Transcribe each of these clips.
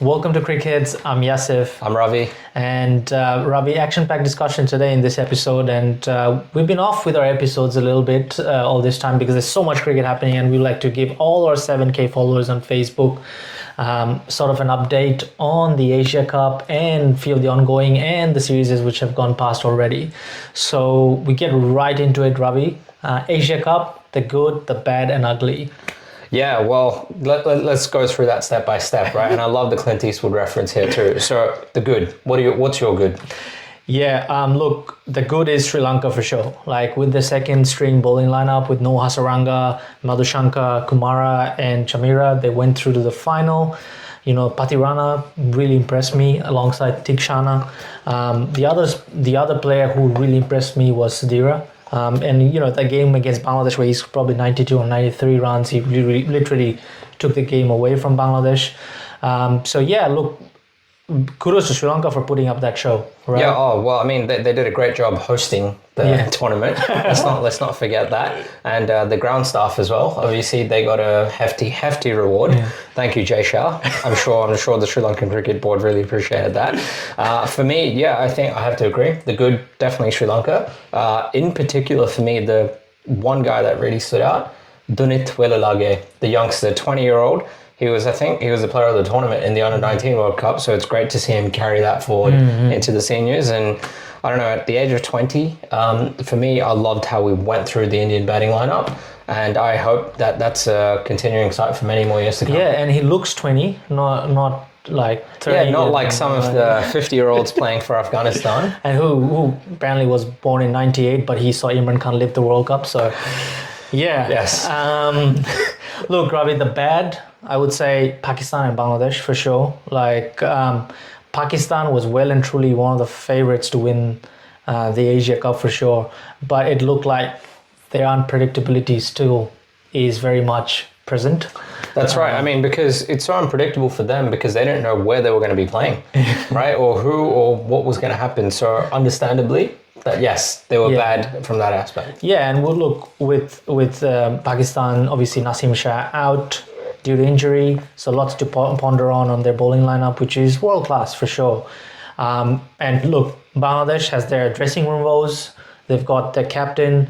Welcome to Cricheads. I'm Yasif. I'm Ravi. And Ravi, action-packed discussion today in this episode. And we've been off with our episodes a little bit all this time because there's so much cricket happening, and we like to give all our 7K followers on Facebook sort of an update on the Asia Cup and a few of the ongoing and the series which have gone past already. So we get right into it, Ravi. Asia Cup, the good, the bad, and ugly. Yeah, well, let's go through that step by step, right? And I love the Clint Eastwood reference here too. So the good, what's your good? Yeah, look, the good is Sri Lanka for sure. Like with the second string bowling lineup with Noah Hasaranga, Madhushanka, Kumara, and Chamira, they went through to the final. You know, Patirana really impressed me alongside Tikshana. The other player who really impressed me was Sudhira. And you know, the game against Bangladesh where he's probably 92 or 93 runs, he literally took the game away from Bangladesh. So yeah, look, kudos to Sri Lanka for putting up that show, right? Yeah, oh, well, I mean, they did a great job hosting the tournament. Let's not forget that. And the ground staff as well. Obviously, they got a hefty reward. Yeah. Thank you, Jay Shah. I'm sure the Sri Lankan Cricket Board really appreciated that. For me, yeah, I think I have to agree. The good, definitely Sri Lanka. In particular, for me, the one guy that really stood out, Dunit Welalage, the youngster, 20-year-old. He was the player of the tournament in the Under-19 World Cup, so it's great to see him carry that forward into the seniors. And I don't know, at the age of 20, for me, I loved how we went through the Indian batting lineup, and I hope that that's a continuing sight for many more years to come. Yeah, and he looks 20, not like 30. Yeah, not like some of the 50-year-olds playing for Afghanistan. And who apparently was born in 98, but he saw Imran Khan lift the World Cup, so yeah. Yes. Look, Ravi, the bad, I would say Pakistan and Bangladesh for sure. Like Pakistan was well and truly one of the favorites to win the Asia Cup for sure, but it looked like their unpredictability still is very much present. That's right. I mean, because it's so unpredictable for them because they didn't know where they were going to be playing, right? Or who or what was going to happen. So understandably, that yes, they were bad from that aspect. Yeah, and we'll look with Pakistan, obviously Naseem Shah out due to injury, so lots to ponder on their bowling lineup, which is world class for sure. And look, Bangladesh has their dressing room woes. They've got their captain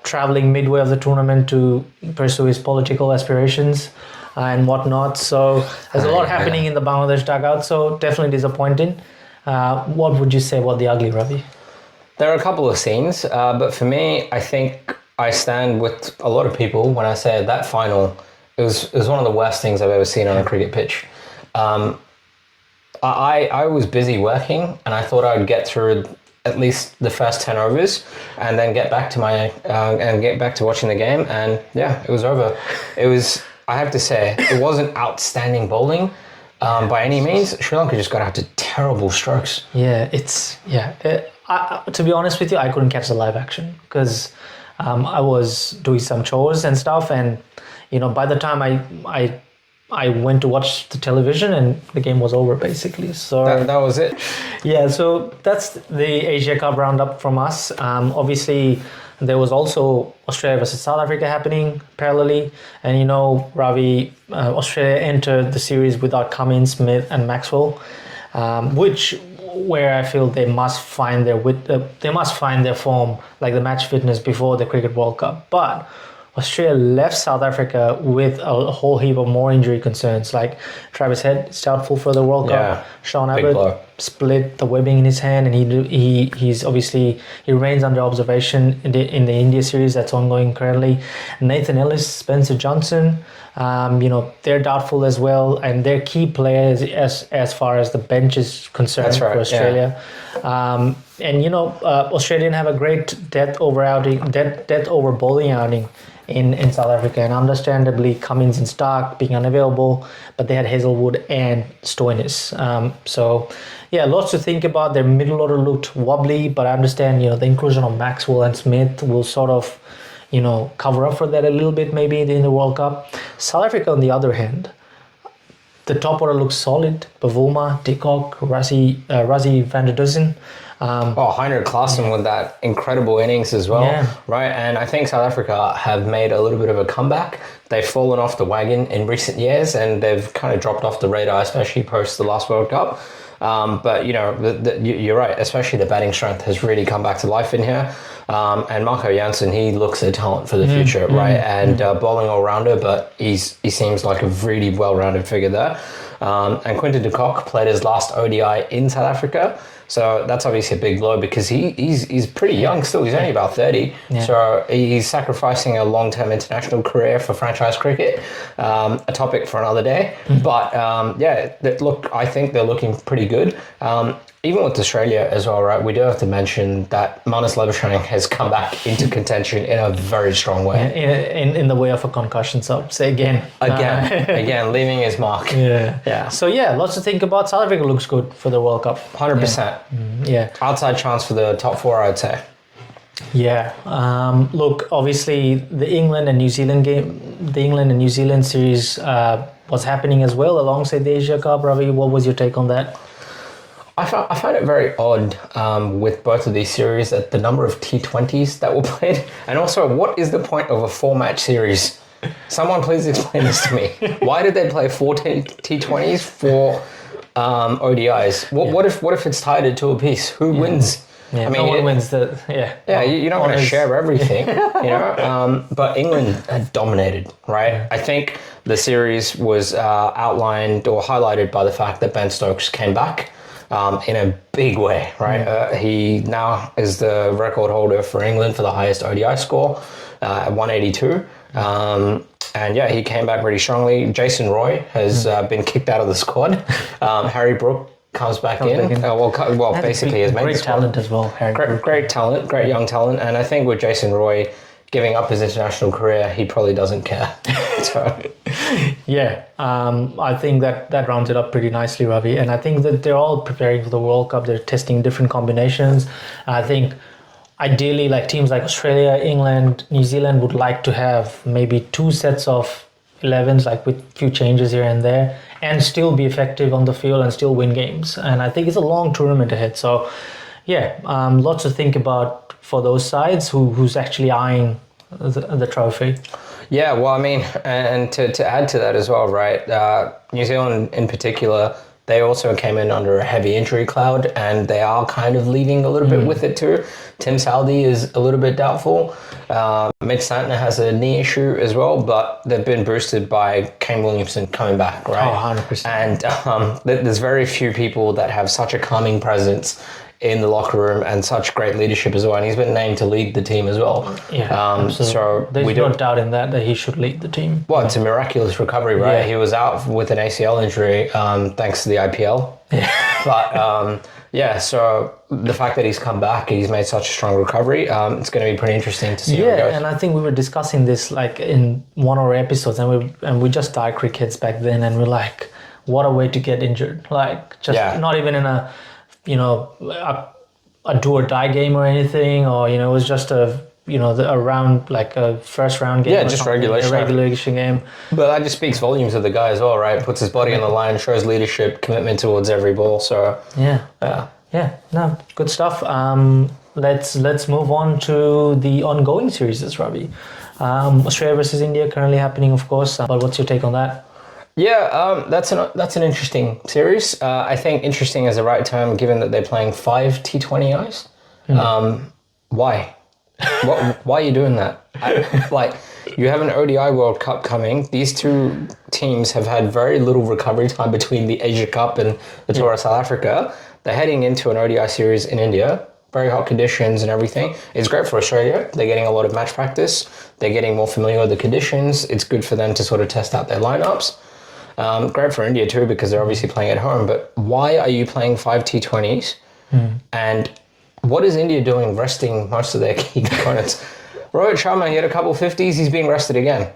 traveling midway of the tournament to pursue his political aspirations and whatnot. So there's a lot happening in the Bangladesh dugout. So definitely disappointing. What would you say about the ugly, Ravi? There are a couple of scenes, but for me, I think I stand with a lot of people when I say that final, it was one of the worst things I've ever seen on a cricket pitch. I was busy working, and I thought I'd get through at least the first 10 overs and then get back to watching the game, and yeah, it was over. It was, I have to say, it wasn't outstanding bowling by any means. Sri Lanka just got out to terrible strokes. Yeah, to be honest with you, I couldn't catch the live action because I was doing some chores and stuff, and you know, by the time I went to watch the television and the game was over basically. So that was it. Yeah, so that's the Asia Cup roundup from us. Obviously, there was also Australia versus South Africa happening parallelly, and you know, Ravi, Australia entered the series without Cummins, Smith, and Maxwell, where I feel they must find their form, like the match fitness before the Cricket World Cup. But Australia left South Africa with a whole heap of more injury concerns, like Travis Head is doubtful for the World Cup. Sean Abbott split the webbing in his hand, and he remains under observation in the India series that's ongoing currently. Nathan Ellis, Spencer Johnson, they're doubtful as well, and they're key players as far as the bench is concerned for Australia. Yeah. Australia didn't have a great death over bowling outing in South Africa, and understandably Cummins and Stark being unavailable, but they had Hazelwood and Stoinis. Lots to think about. Their middle order looked wobbly, but I understand the inclusion of Maxwell and Smith will sort of cover up for that a little bit maybe in the World Cup. South Africa, on the other hand, the top order looks solid. Bavuma, Dickock, Rassie van der Dussen. Heinrich Klaassen with that incredible innings as well, right? And I think South Africa have made a little bit of a comeback, they've fallen off the wagon in recent years, and they've kind of dropped off the radar, especially post the last World Cup. But you know, you're right. Especially the batting strength has really come back to life in here. And Marco Jansen, he looks a talent for the future, right? And bowling all rounder, but he seems like a really well-rounded figure there. And Quinton de Kock played his last ODI in South Africa. So that's obviously a big blow because he's pretty young still. He's only about 30. Yeah. So he's sacrificing a long-term international career for franchise cricket. A topic for another day. But look, I think they're looking pretty good. Even with Australia as well, right? We do have to mention that Marnus Labuschagne has come back into contention in a very strong way. In the way of a concussion, so say again, leaving his mark. Yeah. So lots to think about. South Africa looks good for the World Cup. 100%. Yeah. Outside chance for the top 4, I'd say. Yeah. Look, obviously the England and New Zealand series was happening as well alongside the Asia Cup. Ravi, what was your take on that? I find it very odd with both of these series that the number of T20s that were played, and also what is the point of a 4-match series? Someone please explain this to me. Why did they play 14 T20s for ODIs? What if it's tied at 2 apiece? Who wins? Yeah, I mean, no one wins the. You're not going to share everything, you know. But England had dominated, right? Yeah. I think the series was outlined or highlighted by the fact that Ben Stokes came back. In a big way, right? He now is the record holder for England for the highest ODI score at 182. And he came back really strongly. Jason Roy has been kicked out of the squad. Harry Brook comes back in. Basically his main great squad. Talent as well, Harry Brook. Great talent, great young talent. And I think with Jason Roy giving up his international career, he probably doesn't care. I think that rounds it up pretty nicely, Ravi. And I think that they're all preparing for the World Cup. They're testing different combinations. And I think ideally, like teams like Australia, England, New Zealand would like to have maybe 2 sets of 11s, like with few changes here and there, and still be effective on the field and still win games. And I think it's a long tournament ahead. So, lots to think about for those sides who's actually eyeing the trophy. Yeah, well, I mean, and to add to that as well, right? New Zealand in particular, they also came in under a heavy injury cloud, and they are kind of leading a little bit with it too. Tim Southee is a little bit doubtful. Mitch Santner has a knee issue as well, but they've been boosted by Kane Williamson coming back, right? Oh, 100%. And there's very few people that have such a calming presence in the locker room and such great leadership as well, and he's been named to lead the team as well. So there's no doubt in that he should lead the team. Well, it's a miraculous recovery, right? He was out with an ACL injury thanks to the IPL. But so the fact that he's come back, he's made such a strong recovery. It's going to be pretty interesting to see how it goes. And I think we were discussing this like in one of our episodes, and we just started Cricheads back then, and we're like, what a way to get injured! Like not even in a a do or die game or anything, or it was just a round, like a first round game. Yeah, just regulation game. But that just speaks volumes of the guy as well, right? Puts his body on the line, shows leadership, commitment towards every ball. So no, good stuff. Let's move on to the ongoing series, Ravi. Australia versus India currently happening, of course. But what's your take on that? Yeah, that's an interesting series. I think interesting is the right term, given that they're playing 5 T20Is. Why? Why are you doing that? You have an ODI World Cup coming. These two teams have had very little recovery time between the Asia Cup and the Tour of South Africa. They're heading into an ODI series in India. Very hot conditions and everything. It's great for Australia. They're getting a lot of match practice. They're getting more familiar with the conditions. It's good for them to sort of test out their lineups. Great for India too, because they're obviously playing at home. But why are you playing 5 T20s? And what is India doing resting most of their key components? Rohit Sharma, he had a couple 50s. He's being rested again.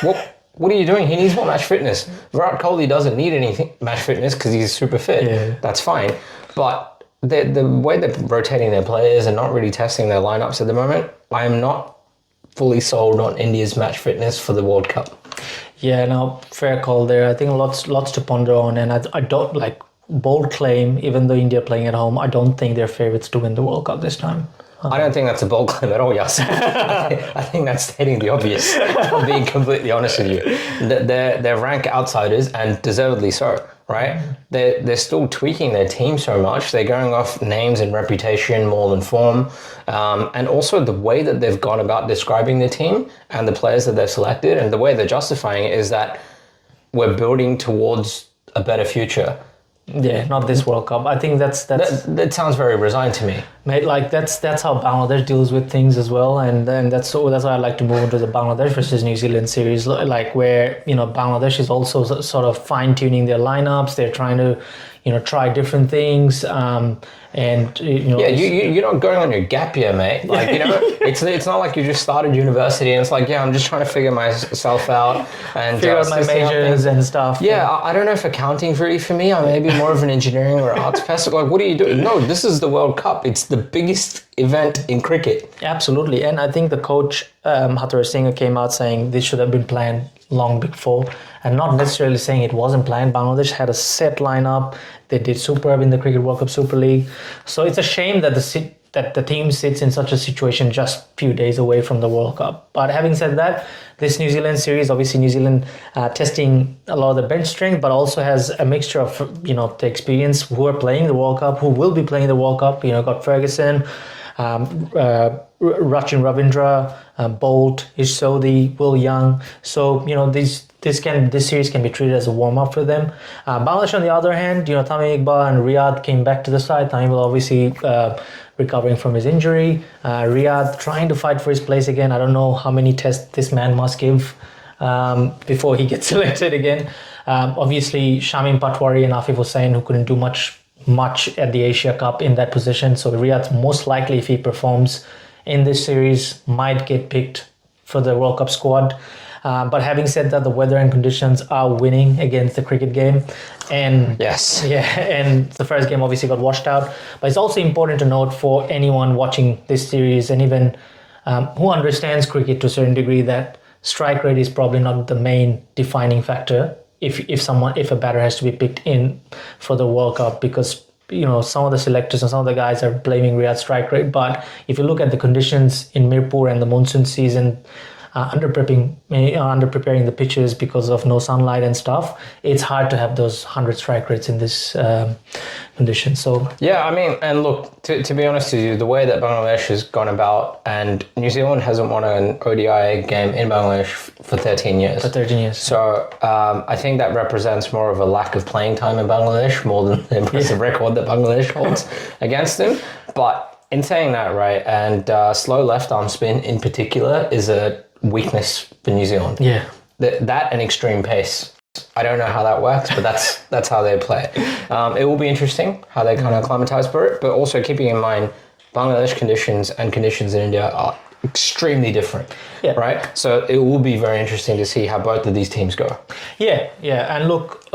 What are you doing? He needs more match fitness. Virat Kohli doesn't need anything match fitness because he's super fit. Yeah. That's fine. But the way they're rotating their players and not really testing their lineups at the moment, I am not fully sold on India's match fitness for the World Cup. Yeah, no, fair call there. I think lots to ponder on, and I don't like bold claim. Even though India are playing at home, I don't think they're favourites to win the World Cup this time. I don't think that's a bold claim at all, Yasser. I think that's stating the obvious. I'm being completely honest with you. They're rank outsiders, and deservedly so, right? They're still tweaking their team so much. They're going off names and reputation more than form, and also the way that they've gone about describing their team and the players that they've selected, and the way they're justifying it is that we're building towards a better future. Yeah, not this World Cup. I think that sounds very resigned to me. Mate, like that's how Bangladesh deals with things as well, and then that's why I like to move into the Bangladesh versus New Zealand series, like where Bangladesh is also sort of fine tuning their lineups. They're trying to try different things, and you're not going on your gap year, mate. Like it's not like you just started university and it's like I'm just trying to figure myself out and figure out my majors and stuff. I don't know if accounting's really for me. I may be more of an engineering or arts person. Like, what are you doing? No, this is the World Cup. It's the biggest event in cricket. Absolutely, and I think the coach Hattori Singh came out saying this should have been planned long before, and not necessarily saying it wasn't planned. Bangladesh had a set lineup. They did superb in the Cricket World Cup Super League. So it's a shame that the team sits in such a situation just a few days away from the World Cup. But having said that, this New Zealand series, obviously New Zealand testing a lot of the bench strength, but also has a mixture of the experience who are playing the World Cup, who will be playing the World Cup. Got Ferguson, Rachin Ravindra, Bolt, Ish Sodhi, Will Young. So this series can be treated as a warm up for them. Bangladesh, on the other hand, Tamim Iqbal and Riyad came back to the side. Tamim Iqbal obviously recovering from his injury. Riyad trying to fight for his place again. I don't know how many tests this man must give before he gets selected again. Obviously, Shamim Patwari and Afif Hussain, who couldn't do much at the Asia Cup in that position. So Riyad, most likely, if he performs in this series, might get picked for the World Cup squad. But having said that, the weather and conditions are winning against the cricket game. And yes, and the first game obviously got washed out. But it's also important to note for anyone watching this series and even who understands cricket to a certain degree that strike rate is probably not the main defining factor if a batter has to be picked in for the World Cup, because some of the selectors and some of the guys are blaming Riyad's strike rate. But if you look at the conditions in Mirpur and the monsoon season, under preparing the pitches because of no sunlight and stuff, it's hard to have those 100 strike rates in this condition. So and look, to be honest with you, the way that Bangladesh has gone about, and New Zealand hasn't won an ODI game in Bangladesh for 13 years. So I think that represents more of a lack of playing time in Bangladesh more than the impressive record that Bangladesh holds against them. But in saying that, right, and slow left arm spin in particular is a weakness for New Zealand. Yeah. That and extreme pace. I don't know how that works, but that's how they play. It will be interesting how they kind of acclimatize for it, but also keeping in mind Bangladesh conditions and conditions in India are extremely different, right? So it will be very interesting to see how both of these teams go. Yeah. And look,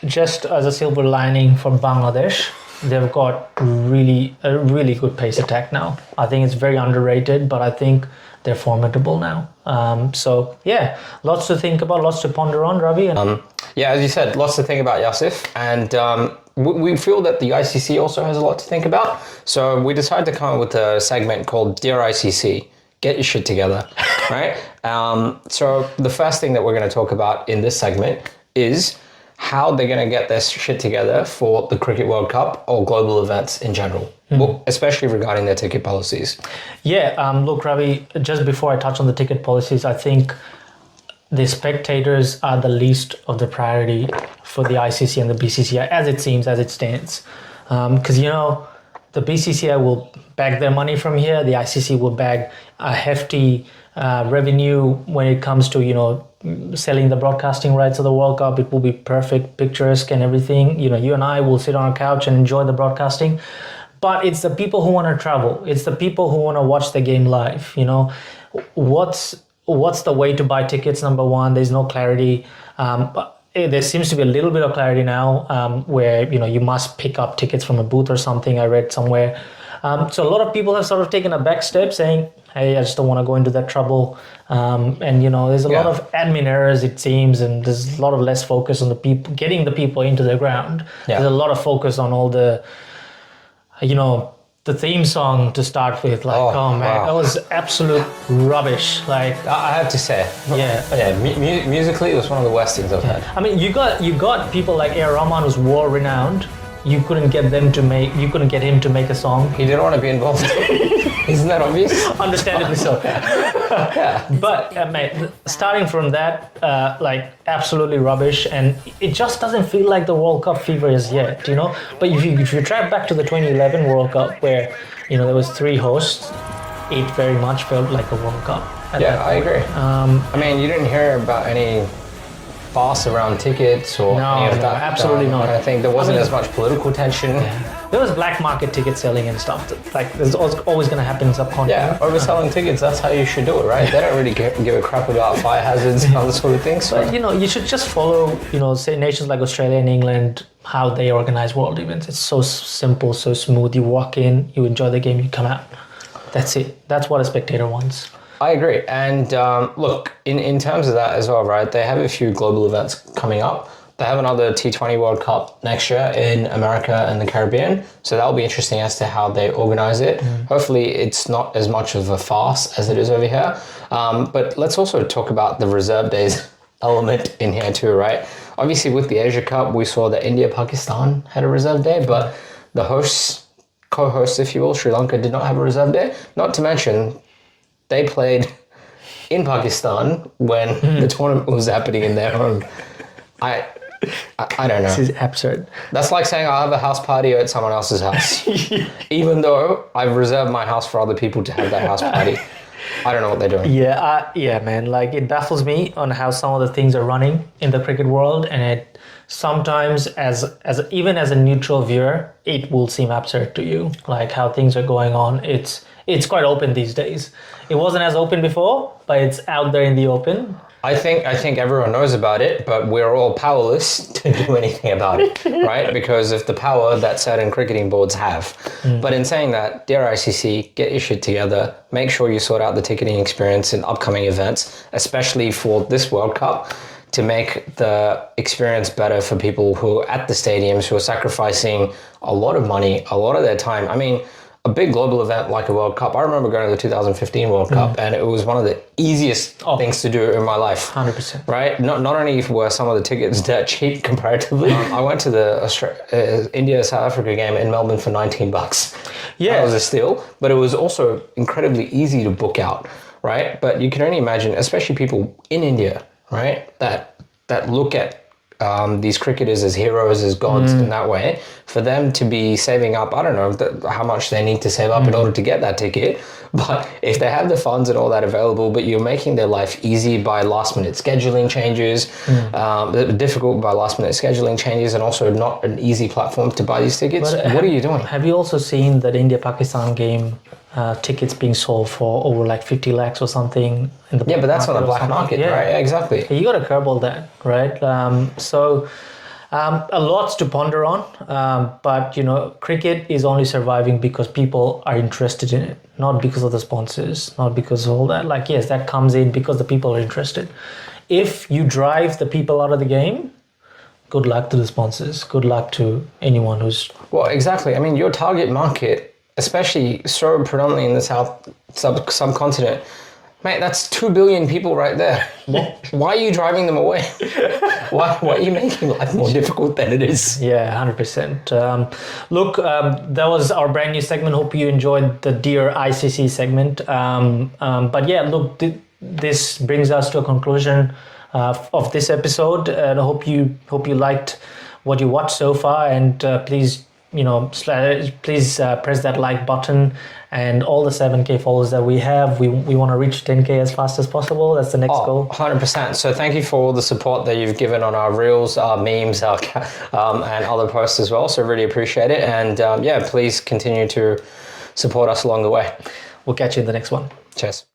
just as a silver lining for Bangladesh, they've got a really good pace attack now. I think it's very underrated, but I think they're formidable now. Lots to think about, lots to ponder on, Ravi. As you said, lots to think about, Yasif. And we feel that the ICC also has a lot to think about. So we decided to come up with a segment called Dear ICC, Get Your Shit Together, right? So the first thing that we're going to talk about in this segment is how they're going to get their shit together for the Cricket World Cup or global events in general, well, especially regarding their ticket policies. Look, Ravi, just before I touch on the ticket policies, I think the spectators are the least of the priority for the ICC and the BCCI, as it stands. Because, the BCCI will bag their money from here. The ICC will bag a hefty revenue when it comes to, selling the broadcasting rights of the World Cup. It will be perfect, picturesque and everything. You and I will sit on a couch and enjoy the broadcasting. But it's the people who want to travel. It's the people who want to watch the game live. What's the way to buy tickets? Number one, there's no clarity. But there seems to be a little bit of clarity now where, you must pick up tickets from a booth or something, I read somewhere. So a lot of people have sort of taken a back step saying, hey, I just don't want to go into that trouble. There's a lot of admin errors, it seems, and there's a lot of less focus on the people, getting the people into the ground. Yeah. There's a lot of focus on all the, the theme song to start with, like, oh man, wow. that was absolute rubbish. Like, I have to say, musically, it was one of the worst things I've heard. I mean, you got people like A.R. Rahman, who's world renowned. You couldn't get him to make a song. He didn't want to be involved. Isn't that obvious? Understandably so. Yeah. But mate, starting from that, like absolutely rubbish, and it just doesn't feel like the World Cup fever is yet, you know. But if you track back to the 2011 World Cup, where there was 3 hosts, it very much felt like a World Cup. Yeah, I agree. I mean, you didn't hear about any fuss around tickets or any of that. Absolutely not. I think there wasn't as much political tension. Yeah. There was black market ticket selling and stuff. Like, there's always going to happen in subcontinent. Yeah, overselling tickets, that's how you should do it, right? They don't really give a crap about fire hazards and other sort of things. So. But, you should just follow, say nations like Australia and England, how they organize world events. It's so simple, so smooth. You walk in, you enjoy the game, you come out. That's it. That's what a spectator wants. I agree. And look, in terms of that as well, right, they have a few global events coming up. They have another T20 World Cup next year in America and the Caribbean. So that'll be interesting as to how they organize it. Hopefully it's not as much of a farce as it is over here. But let's also talk about the reserve days element in here too, right? Obviously with the Asia Cup, we saw that India, Pakistan had a reserve day, but the co-hosts, if you will, Sri Lanka did not have a reserve day. Not to mention, they played in Pakistan when the tournament was happening in their home. I don't know. This is absurd. That's like saying I'll have a house party at someone else's house. Even though I've reserved my house for other people to have that house party. I don't know what they're doing. Yeah, man. Like, it baffles me on how some of the things are running in the cricket world, and it sometimes, even as a neutral viewer, it will seem absurd to you. Like how things are going on. It's quite open these days. It wasn't as open before, but it's out there in the open. I think everyone knows about it, but we're all powerless to do anything about it, right? Because of the power that certain cricketing boards have. But in saying that, dear ICC, get your shit together. Make sure you sort out the ticketing experience in upcoming events, especially for this World Cup, to make the experience better for people who are at the stadiums, who are sacrificing a lot of money, a lot of their time. I mean, a big global event like a World Cup. I remember going to the 2015 World Cup, and it was one of the easiest things to do in my life. 100%. Right? Not only were some of the tickets dirt cheap comparatively, I went to the India-South Africa game in Melbourne for $19. Yeah. That was a steal, but it was also incredibly easy to book out, right? But you can only imagine, especially people in India, right, that look at these cricketers as heroes, as gods in that way, for them to be saving up, I don't know how much they need to save up in order to get that ticket, but if they have the funds and all that available, but you're making their life easy by last minute scheduling changes, difficult by last minute scheduling changes, and also not an easy platform to buy these tickets, what are you doing? Have you also seen that India-Pakistan game tickets being sold for over like 50 lakhs or something in the but that's on the black market, right? Yeah, exactly. You got to curb all that, right? So a lot to ponder on, but cricket is only surviving because people are interested in it, not because of the sponsors, not because of all that. Like, yes, that comes in because the people are interested. If you drive the people out of the game, good luck to the sponsors. Good luck to anyone who's... Well, exactly. I mean, your target market, especially so predominantly in the South subcontinent, mate, that's 2 billion people right there. Why are you driving them away? Why are you making life more difficult than it is? Yeah, 100%. Look, that was our brand new segment. Hope you enjoyed the Dear ICC segment. But yeah, look, this brings us to a conclusion of this episode. And I hope you liked what you watched so far. And please press that like button, and all the 7K followers that we have, we want to reach 10K as fast as possible. That's the next goal. 100%. So thank you for all the support that you've given on our reels, our memes, and other posts as well. So really appreciate it. And please continue to support us along the way. We'll catch you in the next one. Cheers.